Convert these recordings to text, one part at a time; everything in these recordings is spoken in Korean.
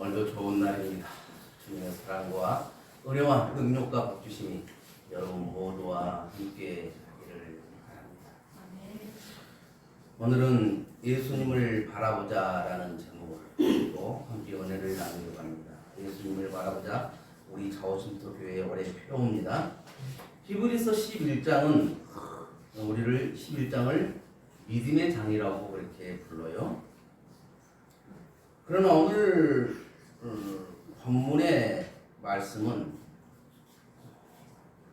오늘도 좋은 날입니다. 주님의 사랑과 은혜와 능력과 복주심이 여러분 모두와 함께 하기를 바랍니다. 오늘은 예수님을 바라보자라는 제목을 가지고 함께 은혜를 나누려고 합니다. 예수님을 바라보자, 우리 자오신토 교회의 올해 표어입니다. 히브리서 11장은 우리를 11장을 믿음의 장이라고 그렇게 불러요. 그러나 오늘 본문의 말씀은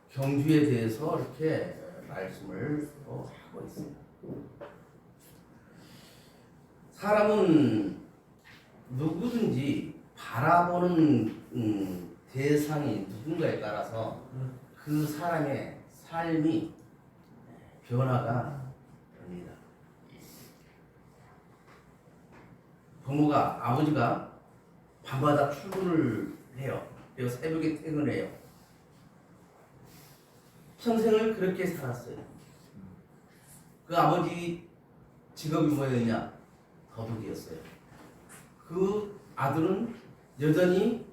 경주에 대해서 이렇게 말씀을 하고 있습니다. 사람은 누구든지 바라보는 대상이 누군가에 따라서 그 사람의 삶이 변화가 됩니다. 부모가, 아버지가 밤마다 출근을 해요. 그리고 새벽에 퇴근해요. 평생을 그렇게 살았어요. 그 아버지 직업이 뭐였냐? 도둑이었어요. 그 아들은 여전히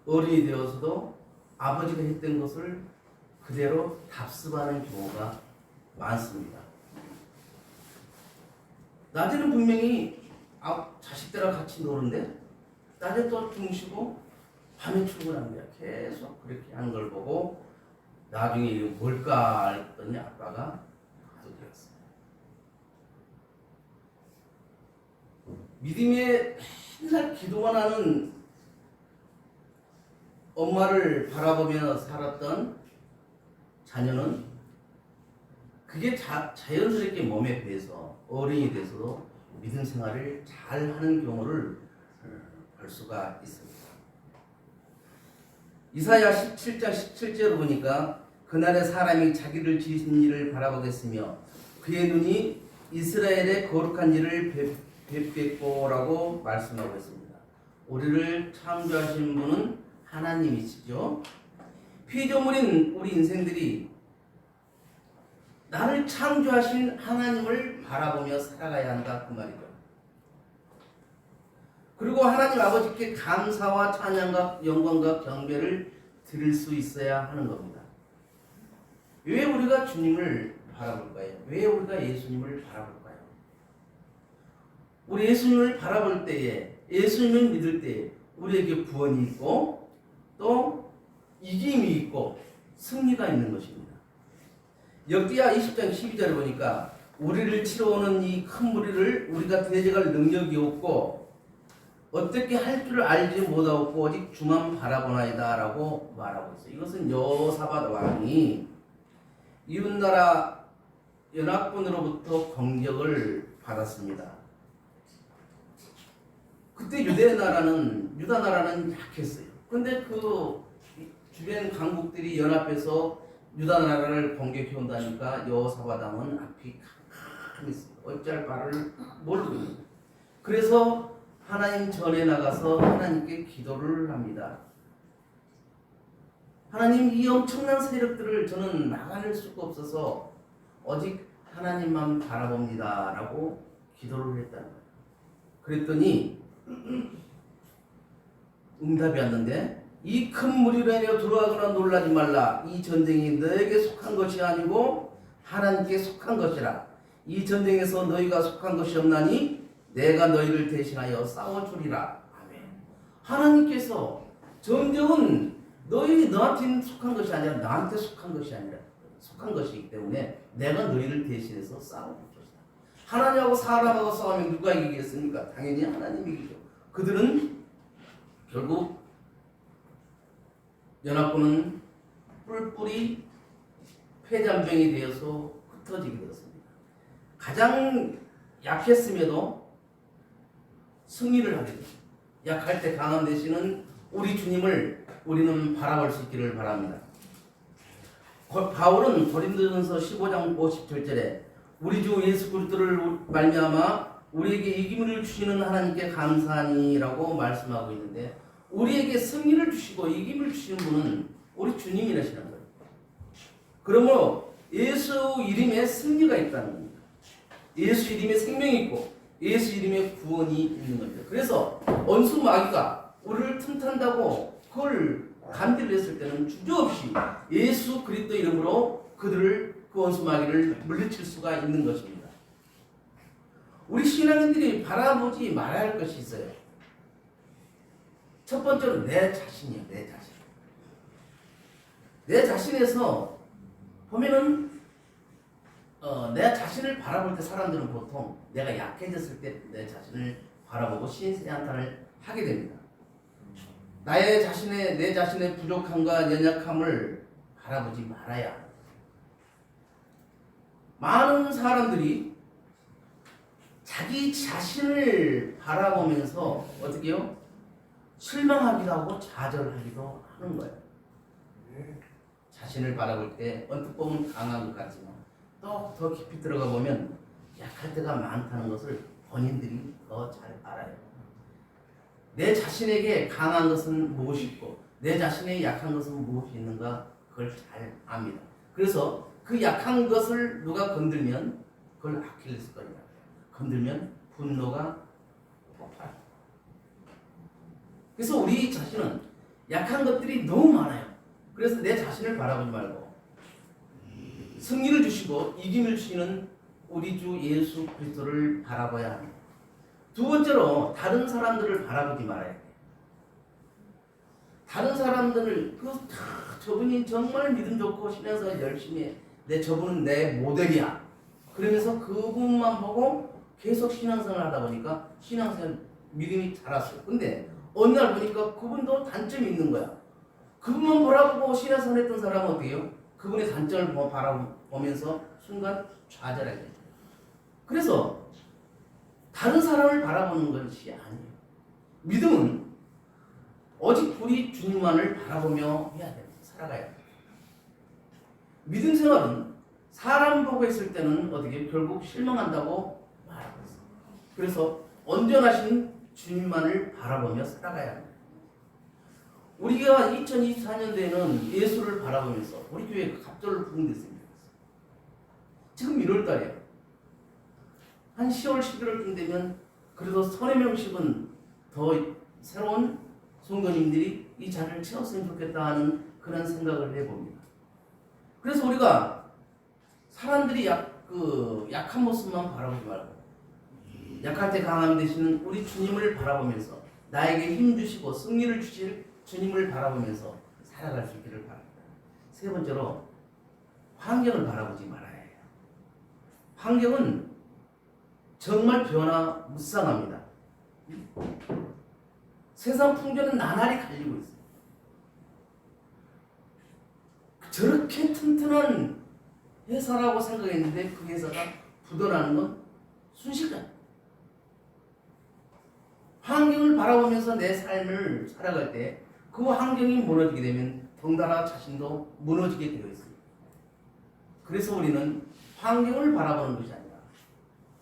어른이 되어서도 아버지가 했던 것을 그대로 답습하는 경우가 많습니다. 낮에는 분명히 자식들하고 같이 노는데 낮에 또 주무시고 밤에 출근합니다. 계속 그렇게 하는 걸 보고 나중에 이게 뭘까 했더니 아빠가 도둑이었어요. 믿음에 맨날 기도만 하는 엄마를 바라보며 살았던 자녀는 그게 자연스럽게 몸에 배서 어른이 돼서도 믿음 생활을 잘 하는 경우를 볼 수가 있습니다. 이사야 17장 17절을 보니까 그날에 사람이 자기를 지으신 이를 바라보겠으며 그의 눈이 이스라엘의 거룩한 이를 뵙겠고라고 말씀하고 있습니다. 우리를 창조하신 분은 하나님이시죠. 피조물인 우리 인생들이 나를 창조하신 하나님을 바라보며 살아가야 한다 그 말이죠. 그리고 하나님 아버지께 감사와 찬양과 영광과 경배를 드릴 수 있어야 하는 겁니다. 왜 우리가 주님을 바라볼까요? 왜 우리가 예수님을 바라볼까요? 우리 예수님을 바라볼 때에, 예수님을 믿을 때에 우리에게 구원이 있고 또 이김이 있고 승리가 있는 것입니다. 역대하 20장 12절을 보니까 우리를 치러오는 이 큰 무리를 우리가 대적할 능력이 없고 어떻게 할 줄 알지 못하고 오직 주만 바라보나이다 라고 말하고 있어요. 이것은 여호사밧 왕이 이웃나라 연합군으로부터 공격을 받았습니다. 그때 유다 나라는 약했어요. 그런데 그 주변 강국들이 연합해서 유다 나라를 공격해 온다니까 여호사밧 왕은 앞이 캄캄히 있습니다. 어찌할 바를 모르거든요. 그래서 하나님 전에 나가서 하나님께 기도를 합니다. 하나님, 이 엄청난 세력들을 저는 막아낼 수가 없어서 오직 하나님만 바라봅니다 라고 기도를 했다는 거예요. 그랬더니 응답이 왔는데 이 큰 무리로 인하여 두려워하거나 놀라지 말라. 이 전쟁이 너에게 속한 것이 아니고 하나님께 속한 것이라. 이 전쟁에서 너희가 속한 것이 없나니 내가 너희를 대신하여 싸워주리라. 아멘. 하나님께서 전쟁은 너한테 속한 것이 아니라 나한테 속한 것이기 때문에 내가 너희를 대신해서 싸워줄 것이다. 하나님하고 사람하고 싸우면 누가 이기겠습니까? 당연히 하나님이 이기죠. 그들은 결국 연합군은 뿔뿔이 패잔병이 되어서 흩어지게 되었습니다. 가장 약했음에도 승리를 하게 됩니다. 약할 때 강한 대신은 우리 주님을 우리는 바라볼 수 있기를 바랍니다. 바울은 고린도전서 15장 57절에 우리 주 예수 그리스도를 말미암아 우리에게 이김을 주시는 하나님께 감사하니라고 말씀하고 있는데 우리에게 승리를 주시고 이김을 주시는 분은 우리 주님이라시는 거예요. 그러므로 예수 이름에 승리가 있다는 겁니다. 예수 이름에 생명이 있고 예수 이름의 구원이 있는 겁니다. 그래서 원수 마귀가 우리를 틈탄다고 그걸 간디를 했을 때는 주저없이 예수 그리스도 이름으로 그 원수 마귀를 물리칠 수가 있는 것입니다. 우리 신앙인들이 바라보지 말아야 할 것이 있어요. 첫 번째로 내 자신이에요. 내 자신. 내 자신에서 보면은 내 자신을 바라볼 때 사람들은 보통 내가 약해졌을 때 내 자신을 바라보고 신세한탄을 하게 됩니다. 내 자신의 부족함과 연약함을 바라보지 말아야 합니다. 많은 사람들이 자기 자신을 바라보면서 어떻게 해요? 실망하기도 하고 좌절하기도 하는 거예요. 자신을 바라볼 때 언뜻 보면 강한 것 같지만 또 더 깊이 들어가 보면 약할 때가 많다는 것을 본인들이 더 잘 알아요. 내 자신에게 강한 것은 무엇이 있고 내 자신의 약한 것은 무엇이 있는가 그걸 잘 압니다. 그래서 그 약한 것을 누가 건들면 그걸 아킬레스건이라고 해요. 건들면 분노가 폭발. 그래서 우리 자신은 약한 것들이 너무 많아요. 그래서 내 자신을 바라보지 말고 승리를 주시고 이김을 주시는 우리 주 예수 그리스도를 바라봐야 합니다. 두 번째로 다른 사람들을 바라보지 말아야 돼요. 다른 사람들을 저분이 정말 믿음 좋고 신앙생활 열심히 해. 저분은 내 모델이야. 그러면서 그분만 보고 계속 신앙생활 하다 보니까 신앙생활 믿음이 자랐어요. 근데 어느 날 보니까 그분도 단점이 있는 거야. 그분만 바라보고 신앙생활 했던 사람은 어떻게 해요? 그분의 단점을 바라보면서 순간 좌절하게 돼요. 그래서 다른 사람을 바라보는 것이 아니에요. 믿음은 오직 우리 주님만을 바라보며 해야 됩니다. 살아가야 됩니다. 믿음 생활은 사람 보고 했을 때는 어떻게 결국 실망한다고 말하고 있어요. 그래서 온전하신 주님만을 바라보며 살아가야 합니다. 우리가 2024년도에는 예수를 바라보면서 우리 교회 갑절을 부흥됐습니다. 지금 1월달이에요. 한 10월, 11월쯤 되면 그래도 3~4명씩은 더 새로운 성도님들이 이 자리를 채웠으면 좋겠다 하는 그런 생각을 해봅니다. 그래서 우리가 사람들이 약한 모습만 바라보지 말고 약할 때 강함이 되시는 우리 주님을 바라보면서 나에게 힘 주시고 승리를 주실 주님을 바라보면서 살아갈 수 있기를 바랍니다. 세 번째로 환경을 바라보지 말아야 해요. 환경은 정말 변화무쌍합니다. 세상 풍조는 나날이 갈리고 있어요. 저렇게 튼튼한 회사라고 생각했는데 그 회사가 부도나는 건 순식간. 환경을 바라보면서 내 삶을 살아갈 때 그 환경이 무너지게 되면 덩달아 자신도 무너지게 되어 있습니다. 그래서 우리는 환경을 바라보는 것이 아니라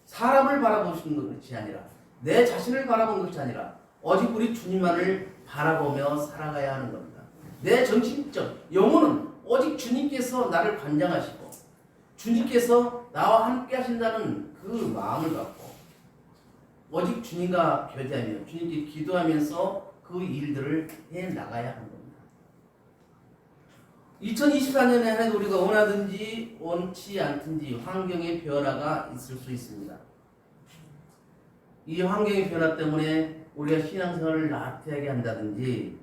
사람을 바라보시는 것이 아니라 내 자신을 바라보는 것이 아니라 오직 우리 주님만을 바라보며 살아가야 하는 겁니다. 내 정신적 영혼은 오직 주님께서 나를 관장하시고 주님께서 나와 함께 하신다는 그 마음을 갖고 오직 주님과 교제하며 주님께 기도하면서 그 일들을 해나가야 하는 겁니다. 2024년에는 우리가 원하든지 원치 않든지 환경의 변화가 있을 수 있습니다. 이 환경의 변화 때문에 우리가 신앙생활을 나태하게 한다든지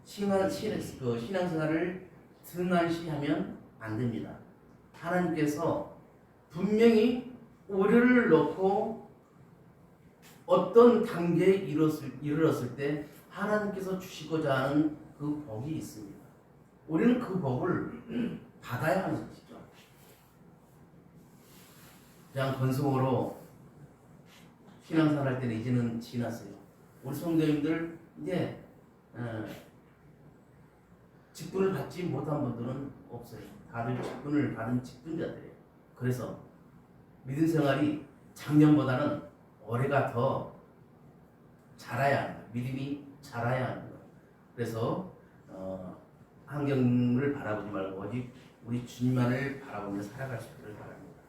신앙생활을 등한시하면 안 됩니다. 하나님께서 분명히 우리를 놓고 어떤 단계에 이르렀을 때 하나님께서 주시고자 하는 그 복이 있습니다. 우리는 그 복을 받아야 하는 것이죠. 그냥 건성으로 신앙생활 할 때는 이제는 지났어요. 우리 성도님들 이제 직분을 받지 못한 분들은 없어요. 다들 직분을 받은 직분자들이에요. 그래서 믿음 생활이 작년보다는 올해가 더 자라야 합니다. 믿음이 자라야 합니다. 그래서 환경을 바라보지 말고 오직 우리 주님만을 바라보며 살아갈 수 있기를 바랍니다.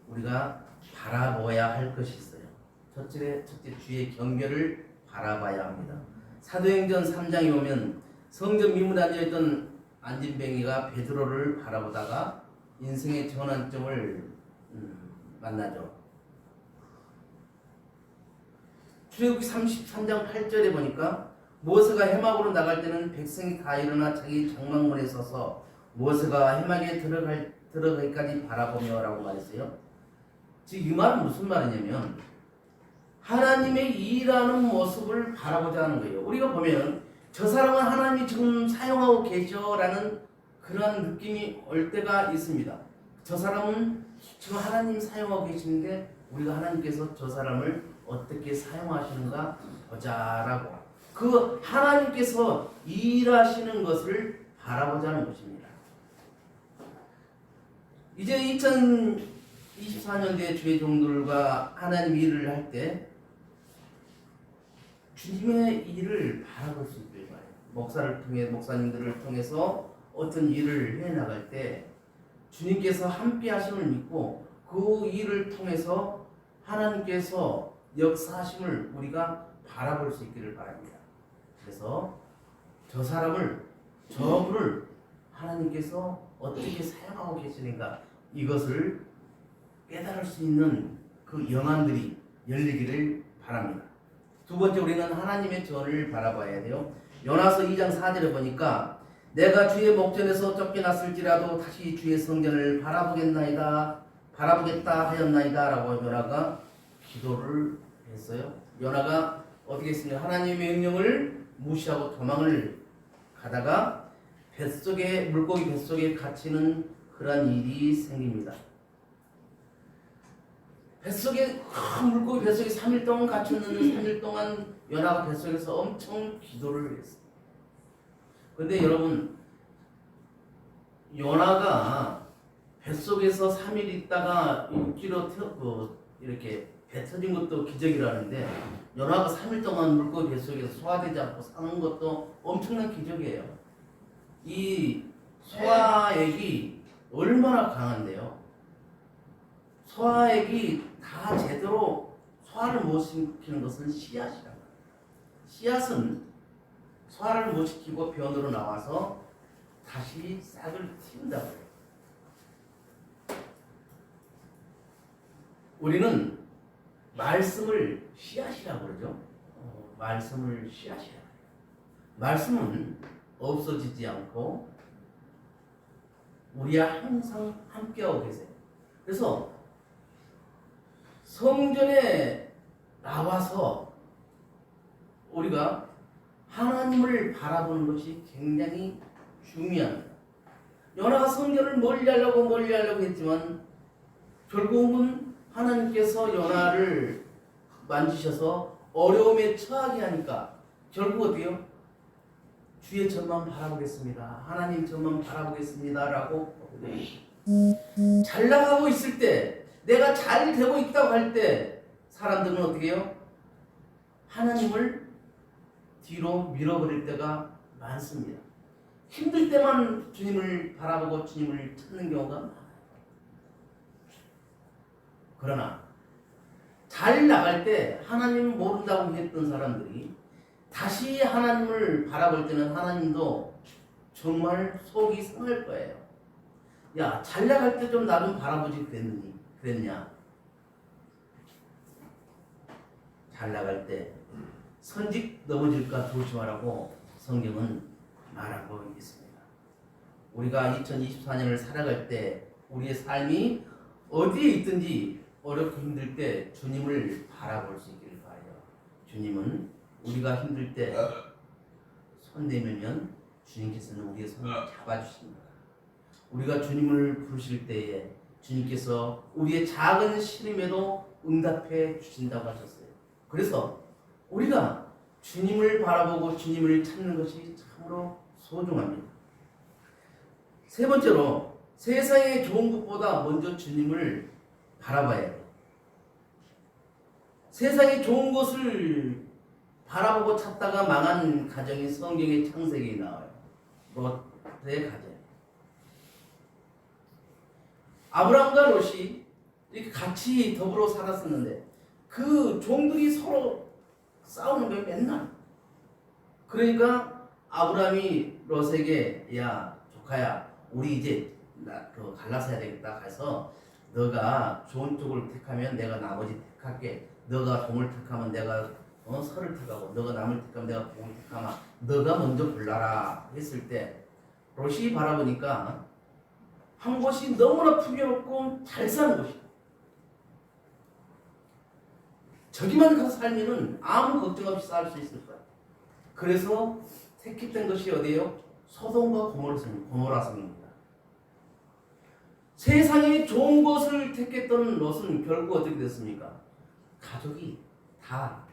우리가 바라보아야 할 것이 있어요. 첫째 주의 경배를 바라봐야 합니다. 사도행전 3장에 오면 성전 미문에 앉아있던 안진뱅이가 베드로를 바라보다가 인생의 전환점을 만나죠. 출애굽기 33장 8절에 보니까 모세가 해막으로 나갈 때는 백성이 다 일어나 자기 장막문에 서서 모세가 해막에 들어가기까지 바라보며 라고 말했어요. 즉 이 말은 무슨 말이냐면 하나님의 일하는 모습을 바라보자 하는 거예요. 우리가 보면 저 사람은 하나님이 지금 사용하고 계셔라는 그런 느낌이 올 때가 있습니다. 저 사람은 지금 하나님 사용하고 계시는데 우리가 하나님께서 저 사람을 어떻게 사용하시는가 보자라고 그 하나님께서 일하시는 것을 바라보자는 것입니다. 이제 2024년도에 주의 종들과 하나님 일을 할 때 주님의 일을 바라볼 수 있길 바라요. 목사님들을 통해서 어떤 일을 해나갈 때 주님께서 함께 하심을 믿고 그 일을 통해서 하나님께서 역사하심을 우리가 바라볼 수 있기를 바랍니다. 그래서 저분을 하나님께서 어떻게 사용하고 계시는가 이것을 깨달을 수 있는 그 영안들이 열리기를 바랍니다. 두 번째 우리는 하나님의 전을 바라봐야 돼요. 요나서 2장 4절에 보니까 내가 주의 목전에서 쫓겨났을지라도 다시 주의 성전을 바라보겠다 하였나이다 라고 요나가 기도를 했어요. 요나가 어떻게 했습니까? 하나님의 명령을 무시하고 도망을 가다가 물고기 뱃속에 갇히는 그런 일이 생깁니다. 물고기 뱃속에 3일 동안 갇혔는데 3일 동안 요나가 뱃속에서 엄청 기도를 했어요. 근데 여러분 요나가 뱃속에서 3일 있다가 6kg 이렇게 배 터진 것도 기적이라는데 요나가 3일 동안 물고기 뱃속에서 소화되지 않고 사는 것도 엄청난 기적이에요. 이 소화액이 얼마나 강한데요. 소화액이 다 제대로 소화를 못 시키는 것은 씨앗이라고 합니다. 씨앗은 소화를 못 시키고 변으로 나와서 다시 싹을 틔운다고 해요. 우리는 말씀을 씨앗이라고 그러죠. 말씀을 씨앗이라고 해요. 말씀은 없어지지 않고 우리와 항상 함께하고 계세요. 그래서 성전에 나와서 우리가 하나님을 바라보는 것이 굉장히 중요합니다. 요나가 성전을 멀리하려고 했지만 결국은 하나님께서 요나를 만지셔서 어려움에 처하게 하니까 결국 어때요? 주의 전만 바라보겠습니다. 하나님 전만 바라보겠습니다. 라고 잘 나가고 있을 때 내가 잘 되고 있다고 할 때 사람들은 어떻게 해요? 하나님을 뒤로 밀어버릴 때가 많습니다. 힘들 때만 주님을 바라보고 주님을 찾는 경우가 많아요. 그러나 잘 나갈 때 하나님 모른다고 했던 사람들이 다시 하나님을 바라볼 때는 하나님도 정말 속이 상할 거예요. 야, 잘 나갈 때 좀 나 좀 바라보지 그랬냐? 잘 나갈 때 선직 넘어질까 조심하라고 성경은 말하고 있습니다. 우리가 2024년을 살아갈 때 우리의 삶이 어디에 있든지 어렵고 힘들 때 주님을 바라볼 수 있기를 바라요. 주님은 우리가 힘들 때 손 내밀면 주님께서는 우리의 손을 잡아주십니다. 우리가 주님을 부르실 때에 주님께서 우리의 작은 시름에도 응답해 주신다고 하셨어요. 그래서 우리가 주님을 바라보고 주님을 찾는 것이 참으로 소중합니다. 세 번째로 세상에 좋은 것보다 먼저 주님을 바라봐야 해요. 세상에 좋은 것을 바라보고 찾다가 망한 가정이 성경의 창세기에 나와요. 롯의 가정. 아브라함과 롯이 이렇게 같이 더불어 살았었는데 그 종들이 서로 싸우는 거예요, 맨날. 그러니까 아브라함이 롯에게 야 조카야 우리 이제 갈라서 해야 되겠다 해서 너가 좋은 쪽을 택하면 내가 나머지 택할게. 너가 동을 택하면 내가 서를 택하고 너가 남을 택하면 내가 북을 택하마. 너가 먼저 골라라 했을 때 롯이 바라보니까 한 곳이 너무나 풍요롭고 잘 사는 곳이야. 저기만 가서 살면은 아무 걱정 없이 살 수 있을 거야. 그래서 택했던 것이 어디예요? 소돔과 고모라 성입니다. 세상에 좋은 것을 택했던 롯은 결국 어떻게 됐습니까? 가족이 다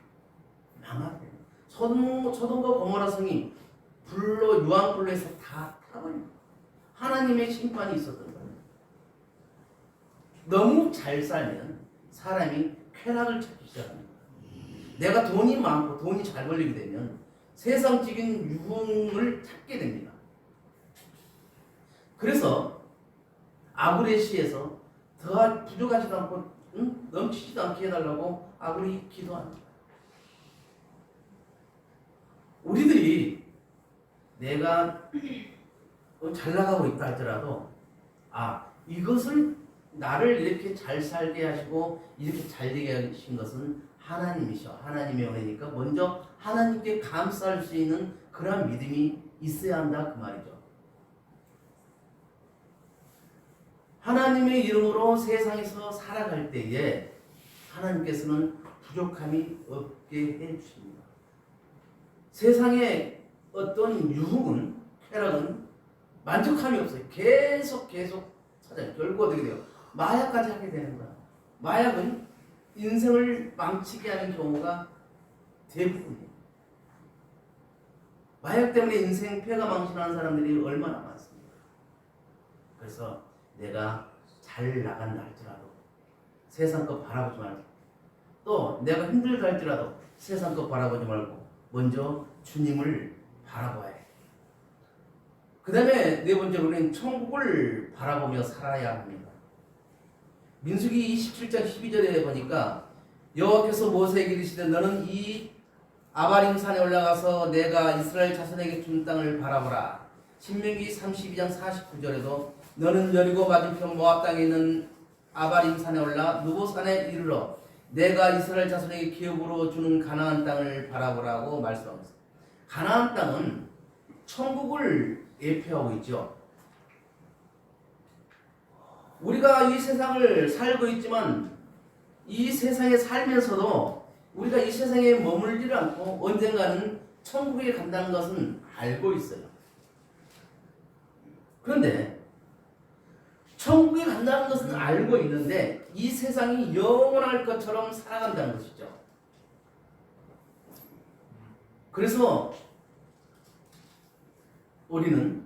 망하게. 소돔과 고모라 성이 유황불로 해서 다 타버립니다. 하나님의 심판이 있었던 거예요. 너무 잘 살면 사람이 쾌락을 찾기 시작합니다. 내가 돈이 많고 돈이 잘 벌리게 되면 세상적인 유흥을 찾게 됩니다. 그래서 아구레시에서 더 부족하지도 않고 넘치지도 않게 해달라고 아구리 기도합니다. 우리들이 내가 잘 나가고 있다 할지라도 이것을 나를 이렇게 잘 살게 하시고 이렇게 잘 되게 하신 것은 하나님이셔. 하나님의 은혜니까 먼저 하나님께 감사할 수 있는 그런 믿음이 있어야 한다 그 말이죠. 하나님의 이름으로 세상에서 살아갈 때에 하나님께서는 부족함이 없게 해주십니다. 세상에 어떤 유흥은 쾌락은 만족함이 없어요. 계속 찾아요. 결국 어떻게 돼요? 마약까지 하게 되는 거야. 마약은 인생을 망치게 하는 경우가 대부분이에요. 마약 때문에 인생 폐가 망신하는 사람들이 얼마나 많습니까? 그래서 내가 잘 나간다 할지라도 세상 것 바라보지 말고, 또 내가 힘들다 할지라도 세상 것 바라보지 말고 먼저 주님을 바라봐야 해. 그 다음에 네 번째로는 천국을 바라보며 살아야 합니다. 민수기 27장 12절에 보니까 여호와께서 모세에게 이르시되 너는 이 아바림 산에 올라가서 내가 이스라엘 자손에게 준 땅을 바라보라. 신명기 32장 49절에도 너는 여리고 맞은편 모압 땅에 있는 아바림 산에 올라 누보 산에 이르러 내가 이스라엘 자손에게 기업으로 주는 가나안 땅을 바라보라고 말씀하고 있습니다. 가나안 땅은 천국을 예표하고 있죠. 우리가 이 세상을 살고 있지만 이 세상에 살면서도 우리가 이 세상에 머물지를 않고 언젠가는 천국에 간다는 것은 알고 있어요. 그런데 천국에 간다는 것은 알고 있는데 이 세상이 영원할 것처럼 살아간다는 것이죠. 그래서 우리는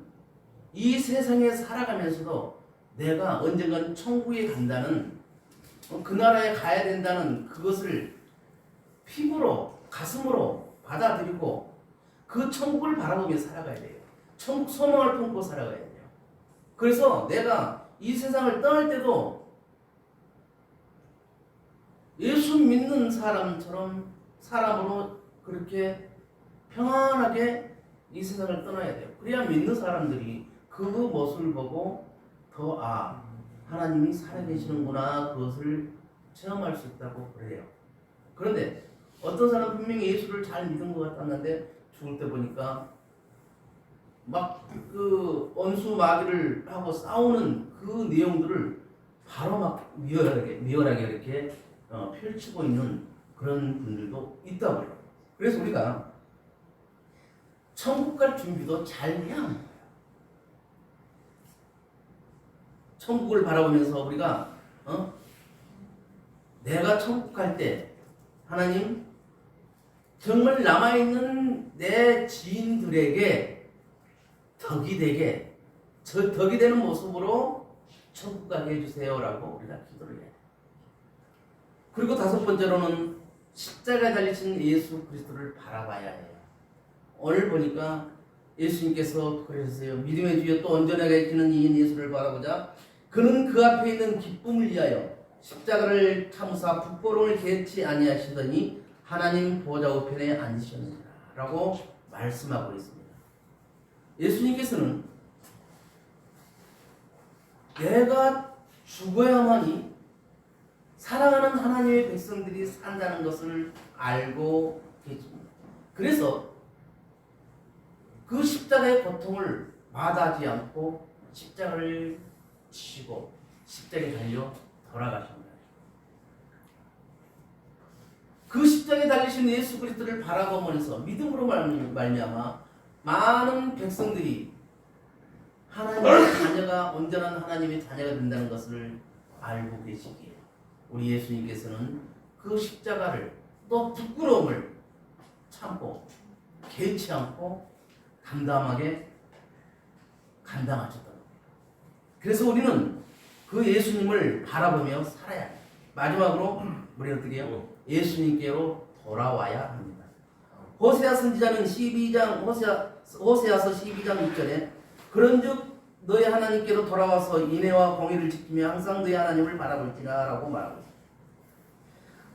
이 세상에 살아가면서도 내가 언젠가는 천국에 간다는, 그 나라에 가야 된다는 그것을 피부로 가슴으로 받아들이고 그 천국을 바라보며 살아가야 돼요. 천국 소망을 품고 살아가야 돼요. 그래서 내가 이 세상을 떠날 때도 예수 믿는 사람으로 그렇게 평안하게 이 세상을 떠나야 돼요. 그래야 믿는 사람들이 그 모습을 보고 더 하나님이 살아계시는구나 그것을 체험할 수 있다고 그래요. 그런데 어떤 사람은 분명히 예수를 잘 믿은 것 같았는데 죽을 때 보니까 막 그 원수 마귀를 하고 싸우는 그 내용들을 바로 막 미열하게 이렇게 펼치고 있는 그런 분들도 있다고 해요. 그래서 우리가 천국 갈 준비도 잘 해야 합니다. 천국을 바라보면서 우리가 내가 천국 갈 때 하나님 정말 남아있는 내 지인들에게 덕이 되는 모습으로 천국 가게 해주세요라고 우리가 기도를 해요. 그리고 다섯 번째로는 십자가에 달리신 예수 그리스도를 바라봐야 해요. 오늘 보니까 예수님께서 그러셨어요. 믿음의 주여 또 온전하게 지는 이인 예수를 바라보자. 그는 그 앞에 있는 기쁨을 위하여 십자가를 참으사 부끄러움을 개치 아니하시더니 하나님 보좌 우편에 앉으셨느니라 라고 말씀하고 있습니다. 예수님께서는 내가 죽어야만이 사랑하는 하나님의 백성들이 산다는 것을 알고 계십니다. 그래서 그 십자가의 고통을 마다하지 않고 십자가를 지시고 십자가에 달려 돌아가십니다. 그 십자가에 달리신 예수 그리스도를 바라보면서 믿음으로 말미암아 많은 백성들이 하나님의 자녀가 온전한 하나님의 자녀가 된다는 것을 알고 계시기에 우리 예수님께서는 그 십자가를 또 부끄러움을 참고 개의치 않고 담담하게 감당하셨던 겁니다. 그래서 우리는 그 예수님을 바라보며 살아야 해요. 마지막으로 우리는 어떻게 해요? 예수님께로 돌아와야 합니다. 호세아 선지자는 호세아서 12장 6절에 그런즉 너희 하나님께로 돌아와서 인애와 공의를 지키며 항상 너희 하나님을 바라볼지라 라고 말하고 있습니다.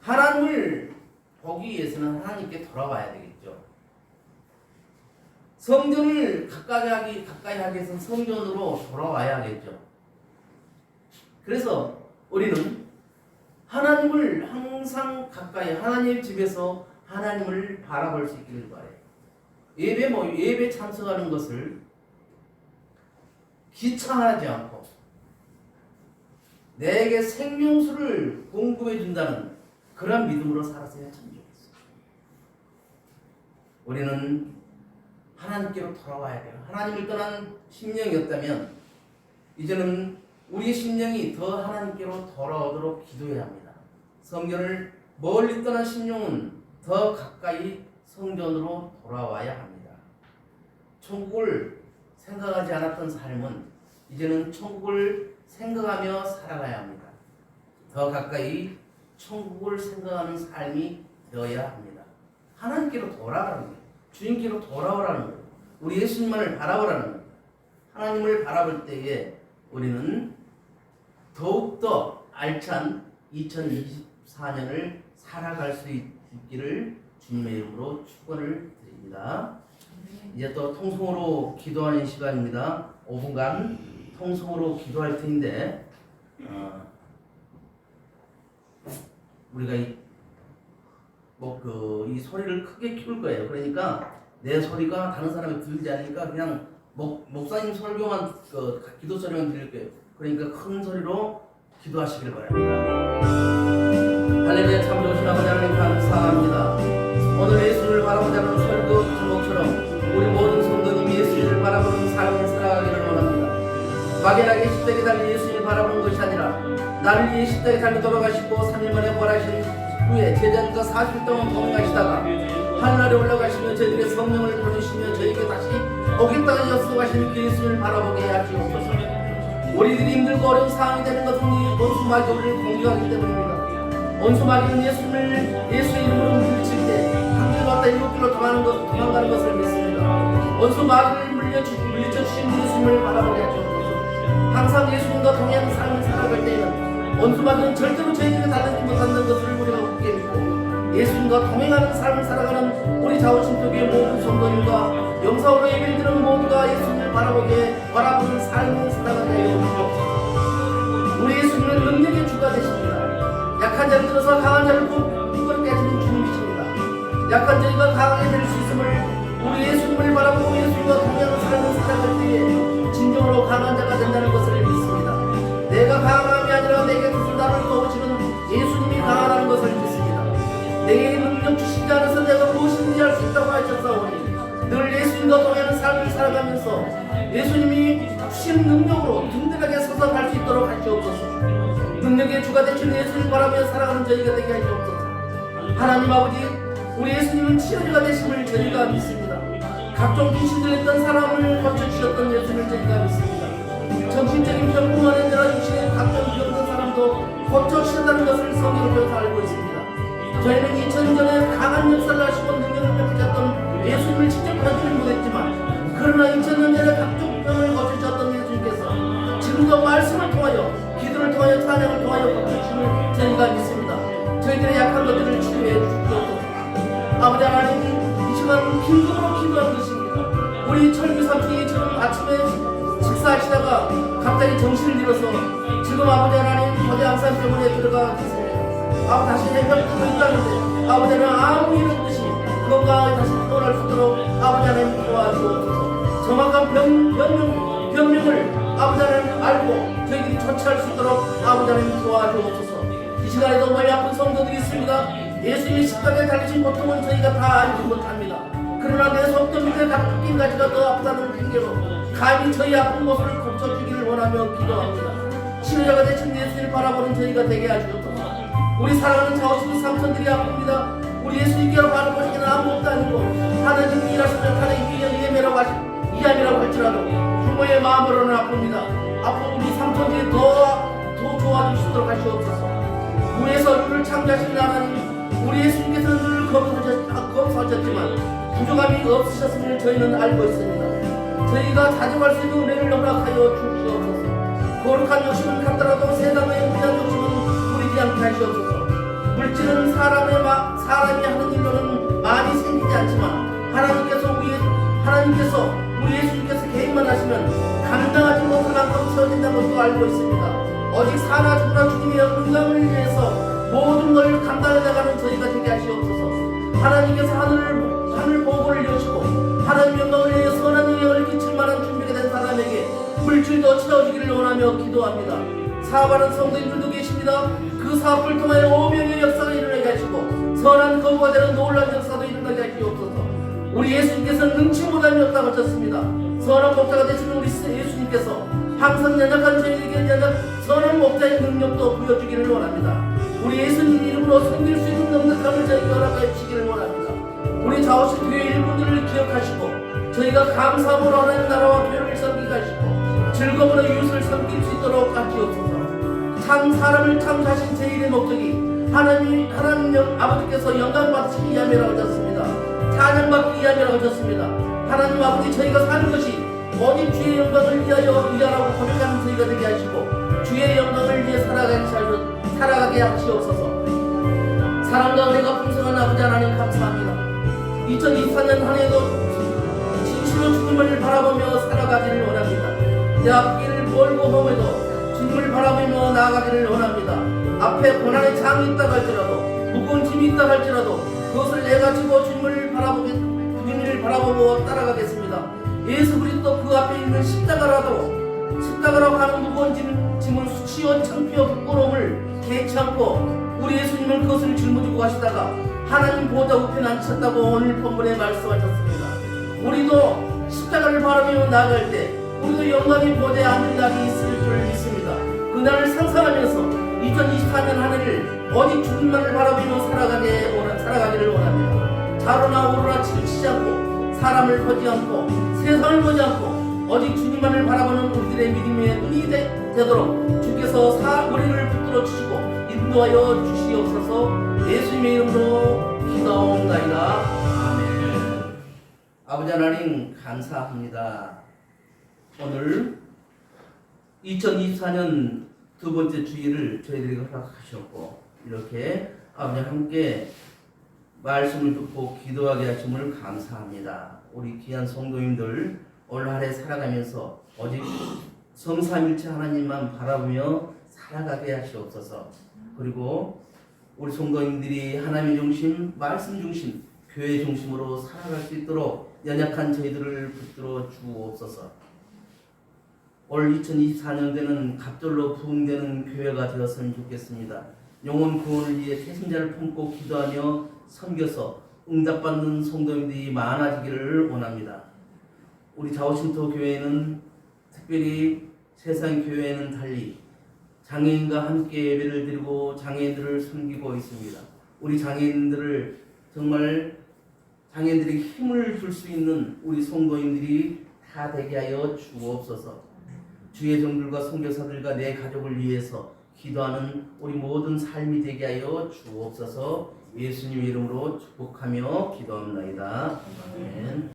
하나님을 보기 위해서는 하나님께 돌아와야 되겠죠. 성전을 가까이 하기 위해서는 성전으로 돌아와야 하겠죠. 그래서 우리는 하나님을 항상 가까이 하나님의 집에서 하나님을 바라볼 수 있기를 바라요. 예배 참석하는 것을 귀찮아하지 않고 내게 생명수를 공급해 준다는 그런 믿음으로 살았어야 참 좋겠어요. 우리는 하나님께로 돌아와야 돼요. 하나님을 떠난 심령이었다면 이제는 우리의 심령이 더 하나님께로 돌아오도록 기도해야 합니다. 성전을 멀리 떠난 심령은 더 가까이 성전으로 돌아와야 합니다. 천국을 생각하지 않았던 삶은 이제는 천국을 생각하며 살아가야 합니다. 더 가까이 천국을 생각하는 삶이 되어야 합니다. 하나님께로 돌아가는 거예요. 주님께로 돌아오라는 거예요. 우리 예수님만을 바라보라는 거예요. 하나님을 바라볼 때에 우리는 더욱더 알찬 2024년을 살아갈 수 있기를 주님의 이름으로 축원을 드립니다. 이제 또 통성으로 기도하는 시간입니다. 5분간 통성으로 기도할 텐데 우리가 이 소리를 크게 키울 거예요. 그러니까 내 소리가 다른 사람이 들리지 않으니까 그냥 목사님 설교만 기도 소리만 들릴 거예요. 그러니까 큰 소리로 기도하시길 바랍니다. 할렐루야. 참 좋으신 아버지 하나님 감사합니다. 오늘 예수님을 바라보자 하는 설교 제목처럼 우리 모든 성도님이 예수님을 바라보는 삶을 살아가기를 원합니다. 막연하게 십자가에 달린 예수님을 바라보는 것이 아니라 나를 위해 십자가에 달려 돌아가시고 3일 만에 부활하신 후에 제자들과 40일 동안 동행하시다가 하늘나라에 올라가시며 저희들의 성령을 보내시며 저희에게 다시 오겠다고 약속하신 그 예수님을 바라보게 하시옵소서. 우리들이 힘들고 어려운 상황이 되는 것은 이 원수마귀가 우리를 공격하기 때문입니다. 원수마귀는 예수의 이름으로 물리칠 때 한 길 갔다 7길로 도망가는 것을 믿습니다. 원수마귀를 물리쳐 주신 예수님을 바라보게 하시옵소서. 항상 예수님과 동행하는 삶을 살아갈 때에는 원수마귀는 절대로 저희들이 달라지지 못한다는 것을 우리가 굳게 믿고 예수님과 동행하는 삶을 살아가는 우리 자원신표교의 모든 성도님과 영상으로 예배를 드리는 모두가 예수님을 바라보는 삶을 살아가게 하여 주옵소서. 우리 예수님은 능력의 주가 되십니다. 약한 자를 들어서 강한 자를 굳건케 하시는 주님이십니다. 약한 저희가 강하게 될 수 있음을 우리 예수님을 바라보고 예수님과 동행하는 삶을 살아갈 때에 진정으로 강한 자가 된다는 것을 믿습니다. 내가 강함이 아니라 내게 뜻을 나를 도우시는 예수님이 강하다는 것을 믿습니다. 내게 능력 주시지 않아서 내가 무엇이든지 할 수 있다고 하셨사오니 늘 예수님과 동행하는 삶을 살아가면서 예수님이 주신 능력으로 든든하게 서서 갈 수 있도록 하시옵소서. 능력의 주가 되신 예수님 바라며 살아가는 저희가 되게 하시옵소서. 하나님 아버지, 우리 예수님은 치료자가 되심을 저희가 믿습니다. 각종 귀신들 했던 사람을 고쳐주셨던 예수님을 저희가 믿습니다. 정신적인 병뿐만 아니라 육신의 각종 병든 사람도 고쳐주셨다는 것을 성경을 통해서 알고 있습니다. 저희는 2000년 전에 강한 역사를 하시고 능력을 펼치셨던 예수님을 직접 보지는 못했지만 그러나 2000년 전에 각종 병을 고쳐주셨던 예수님께서 지금도 말씀을 통하여 기도를 통하여 찬양을 통하여 고쳐주심을 긴급으로 기도한 것입니다. 우리 철규 삼촌이 지금 아침에 식사하시다가 갑자기 정신을 잃어서 지금 아버지 하나님 거대 암산병원에 들어가 계세요. 다시 해병 뜨고 있다는데 아버지는 아무 일 없듯이 건강하게 다시 태어날 수 있도록 아버지 하나님 도와주옵소서. 정확한 병명을 아버지 하나님 알고 저희들이 조치할 수 있도록 아버지 하나님 도와주옵소서. 이 시간에도 머리 아픈 성도들이 있습니다. 예수님이 십자가에 달리신 고통은 저희가 다 알지 못합니다. 그러나 내 손도 밑에 닭토끼 가지가 더 아프다는 핑계로 감히 저희 아픈 모습을 고쳐주기를 원하며 기도합니다. 치료자가 되신 예수님을 바라보는 저희가 되게 하시옵소서. 우리 사랑하는 자오신 삼촌들이 아픕니다. 우리 예수님께로 바라보시기는 아무것도 아니고 하나님이 일하시면 하나님이 이함이라고 할지라도 부모의 마음으로는 아픕니다. 앞으로 우리 삼촌들이 더 좋아지시도록 하시옵소서. 무에서 우리를 창조하신 하나님, 우리 예수님께서는 늘 검소하셨지만 부족함이 없으셨음을 저희는 알고 있습니다. 저희가 자족할 수 있는 은혜를 허락하여 주시옵소서. 거룩한 욕심은 갖더라도 세상의 무리한 욕심은 부리지 않게 하시옵소서. 물질은 사람이 하는 일로는 많이 생기지 않지만 하나님께서 우리 예수님께서 개인만 하시면 감당하지 못할 만큼 채워진다는 것도 알고 있습니다. 오직 사나 죽으나 주님의 영광을 위해서 모든 걸 감당해 나가는 저희가 되게 하시옵소서. 하나님께서 하늘 보고를 여시고 하나님 영광을 위해 선한 영향을 끼칠 만한 준비가 된 사람에게 물질도 채워주기를 원하며 기도합니다. 사업하는 성도님들도 계십니다. 그 사업을 통하여 오명의 역사가 일어나게 하시고 선한 거부가 되는 놀라운 역사도 일어나게 하시옵소서. 우리 예수님께서는 능치 못함이 없다고 하셨습니다. 선한 목자가 되시는 우리 예수님께서 항상 연약한 저희에게 선한 목자의 능력도 부여주기를 원합니다. 우리 예수님 이름으로 섬길 수 있는 넉넉함을 저희에게 허락하여 주시기를 원합니다. 우리 자오신 교회 일꾼들을 기억하시고 저희가 감사함으로 하나님 나라와 교회를 섬기게 하시고 즐거움으로 이웃을 섬길 수 있도록 하시옵소서. 참 사람을 창조하신 제1의 목적이 하나님 아버지께서 영광 받으시기 위함이라고 하셨습니다. 찬양받기 위함이라고 하셨습니다. 하나님 아버지, 저희가 사는 것이 오직 주의 영광을 위하라고 고백하는 저희가 되게 하시고 주의 영광을 위해 살아가게 하시옵소서. 사랑과 은혜가 풍성한 아버지 하나님 감사합니다. 2024년 한 해도 진실로 주님을 바라보며 살아가기를 원합니다. 내 앞길을 멀고 험해도 주님을 바라보며 나아가기를 원합니다. 앞에 고난의 장이 있다 할지라도 무거운 짐이 있다 할지라도 그것을 내가 지고 주님을 바라보고 따라가겠습니다. 예수 그리스도 그 앞에 있는 십자가라고 하는 무거운 짐은 수치와 창피와 부끄러움을 개의치 않고 우리 예수님은 그것을 짊어지고 가시다가 하나님 보좌 우편에 앉으셨다고 오늘 본문에 말씀하셨습니다. 우리도 십자가를 바라보며 나아갈 때 우리도 영광의 보좌에 앉은 날이 있을 줄 믿습니다. 그날을 상상하면서 2024년 한 해를 오직 주님만을 바라보며 살아가기를 원합니다. 자로나 오로나 치우치지 않고 사람을 보지 않고 세상을 보지 않고 오직 주님만을 바라보는 우리들의 믿음의 눈이 되도록 주께서 우리를 붙들어 주시고 인도하여 주시옵소서. 예수님의 이름으로 기도하옵나이다. 아멘. 아버지 하나님 감사합니다. 오늘 2024년 두 번째 주일을 저희들에게 허락하셨고 이렇게 아버지 함께 말씀을 듣고 기도하게 하심을 감사합니다. 우리 귀한 성도님들 올 한 해 살아가면서 오직 성삼일체 하나님만 바라보며 살아가게 하시옵소서. 그리고 우리 성도님들이 하나님의 중심, 말씀 중심, 교회 중심으로 살아갈 수 있도록 연약한 저희들을 붙들어 주옵소서. 올 2024년도에는 갑절로 부흥되는 교회가 되었으면 좋겠습니다. 영혼 구원을 위해 태신자를 품고 기도하며 섬겨서 응답받는 성도님들이 많아지기를 원합니다. 우리 자오신토 교회는 특별히 세상 교회에는 달리 장애인과 함께 예배를 드리고 장애인들을 섬기고 있습니다. 우리 장애인들을 정말 장애인들에게 힘을 줄 수 있는 우리 성도인들이 다 되게 하여 주옵소서. 주의 종들과 선교사들과 내 가족을 위해서 기도하는 우리 모든 삶이 되게 하여 주옵소서. 예수님 이름으로 축복하며 기도합니다. 아멘.